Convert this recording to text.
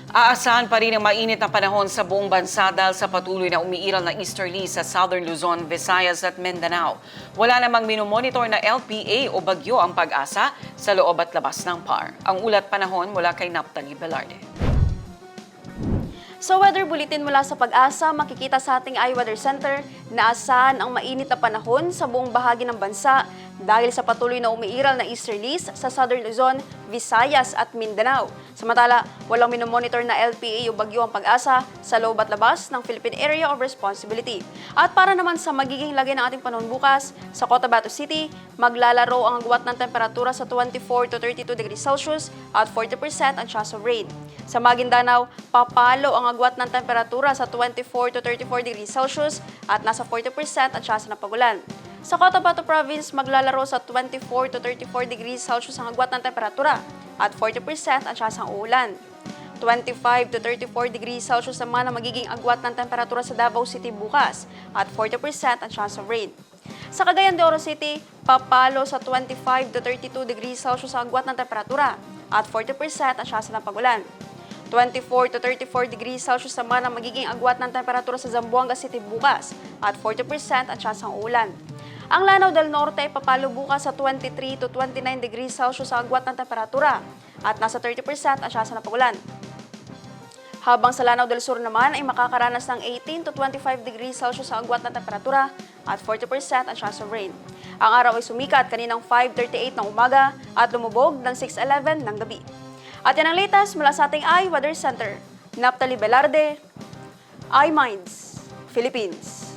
Aasahan pa rin ang mainit na panahon sa buong bansa dahil sa patuloy na umiiral na easterly sa Southern Luzon, Visayas at Mindanao. Wala namang minomonitor na LPA o bagyo ang pag-asa sa loob at labas ng PAR. Ang ulat panahon mula kay Naphtali Velarde. Sa weather bulletin mula sa Pag-asa, makikita sa ating iWeather Center na asahan ang mainit na panahon sa buong bahagi ng bansa dahil sa patuloy na umiiral na easterlies sa Southern Luzon, Visayas at Mindanao. Samantala, walang minomonitor na LPA o bagyo ang Pag-asa sa loob at labas ng Philippine Area of Responsibility. At para naman sa magiging lagay ng ating panahon bukas, sa Cotabato City, maglalaro ang agwat ng temperatura sa 24 to 32 degrees Celsius at 40% ang chance of rain. Sa Maguindanao, papalo ang agwat ng temperatura sa 24 to 34 degrees Celsius at nasa 40% ang chance ng pagulan. Sa Cotabato Province, maglalaro sa 24 to 34 degrees Celsius ang agwat ng temperatura at 40% ang chance ng uulan. 25 to 34 degrees Celsius naman ang magiging agwat ng temperatura sa Davao City bukas at 40% ang chance of rain. Sa Cagayan de Oro City, papalo sa 25 to 32 degrees Celsius ang agwat ng temperatura at 40% ang chance ng pagulan. 24 to 34 degrees Celsius naman ang magiging agwat ng temperatura sa Zamboanga City bukas at 40% ang chance ng ulan. Ang Lanao del Norte ay papalo bukas sa 23 to 29 degrees Celsius ang agwat ng temperatura at nasa 30% ang chance ng pagulan. Habang sa Lanao del Sur naman ay makakaranas ng 18 to 25 degrees Celsius ang agwat ng temperatura at 40% ang chance of rain. Ang araw ay sumikat kaninang 5:38 ng umaga at lumubog ng 6:11 ng gabi. At yan ang latest mula sa ating iWeather Center. Naphtali Velarde, iMinds, Philippines.